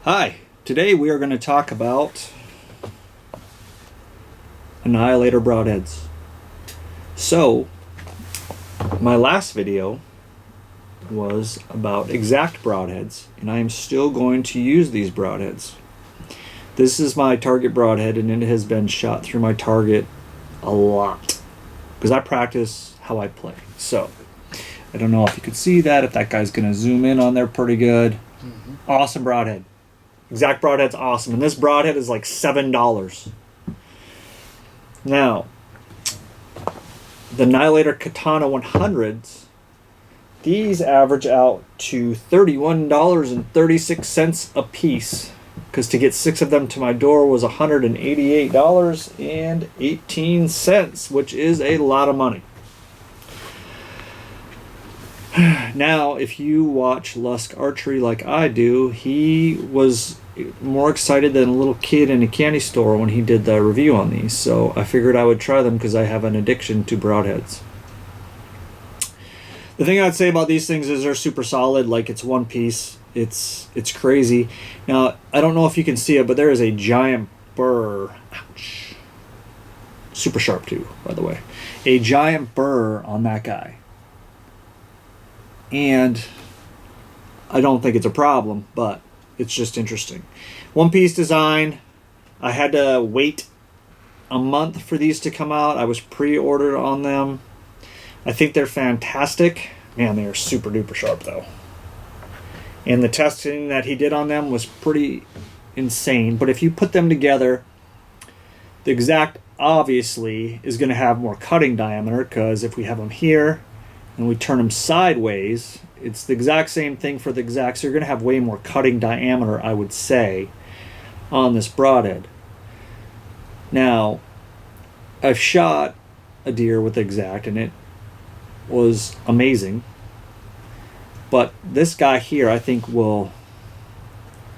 Hi, today we are going to talk about Annihilator Broadheads. So, my last video was about exact broadheads, and I am still going to use these broadheads. This is my target broadhead, and it has been shot through my target a lot because I practice how I play. So, I don't know if you could see that, if that guy's going to zoom in on there pretty good. Awesome broadhead. Exact broadhead's awesome, and this broadhead is like $7. Now, the Annihilator Katana 100s, these average out to $31.36 a piece, because to get 6 of them to my door was $188.18, which is a lot of money. Now, if you watch Lusk Archery like I do, he was more excited than a little kid in a candy store when he did the review on these. So I figured I would try them because I have an addiction to broadheads. The thing I'd say about these things is they're super solid. Like, it's one piece. It's crazy. Now, I don't know if you can see it, but there is a giant burr. Ouch. Super sharp too, by the way. A giant burr on that guy. And I don't think it's a problem, but it's just interesting. One piece design. I had to wait a month for these to come out. I was pre-ordered on them. I think they're fantastic. Man, they are super duper sharp though. And the testing that he did on them was pretty insane. But if you put them together, the exact obviously is going to have more cutting diameter, because if we have them here and we turn them sideways, it's the exact same thing for the exact. So you're going to have way more cutting diameter, I would say, on this broadhead. Now, I've shot a deer with the exact, and it was amazing. But this guy here, I think,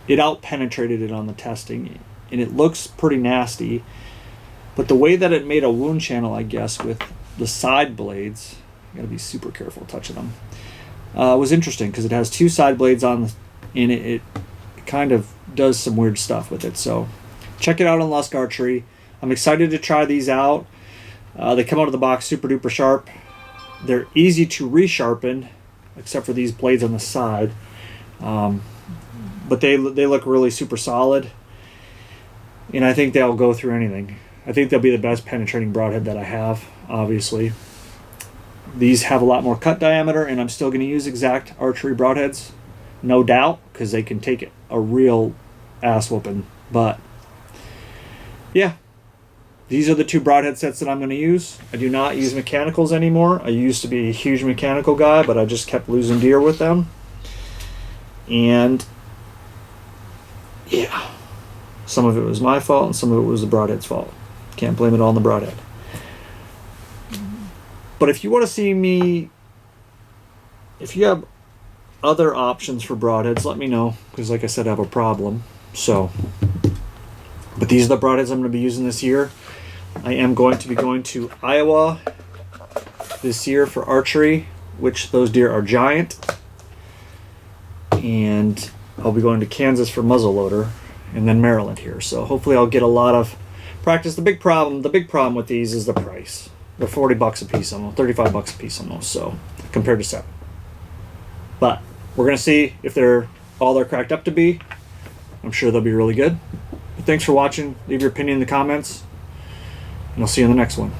it out-penetrated it on the testing, and it looks pretty nasty. But the way that it made a wound channel, I guess, with the side blades, you gotta be super careful touching them, was interesting, because it has 2 side blades on, and it kind of does some weird stuff with it. So check it out on Lusk Archery. I'm excited to try these out. They come out of the box super duper sharp. They're easy to resharpen, except for these blades on the side. But they look really super solid, and I think they'll go through anything. I think they'll be the best penetrating broadhead that I have, obviously. These have a lot more cut diameter, and I'm still going to use exact archery broadheads, no doubt, because they can take a real ass whooping. But yeah, these are the 2 broadhead sets that I'm going to use. I do not use mechanicals anymore. I used to be a huge mechanical guy, but I just kept losing deer with them. And yeah, some of it was my fault, and some of it was the broadhead's fault. Can't blame it all on the broadhead. But if you want to see me, if you have other options for broadheads, let me know, because like I said, I have a problem. So, but these are the broadheads I'm going to be using this year. I am going to be going to Iowa this year for archery, which those deer are giant. And I'll be going to Kansas for muzzleloader, and then Maryland here. So hopefully I'll get a lot of practice. The big problem with these is the price. They're $40 a piece almost, $35 a piece almost, so compared to 7. But we're gonna see if they're cracked up to be. I'm sure they'll be really good. But thanks for watching. Leave your opinion in the comments, and I'll see you in the next one.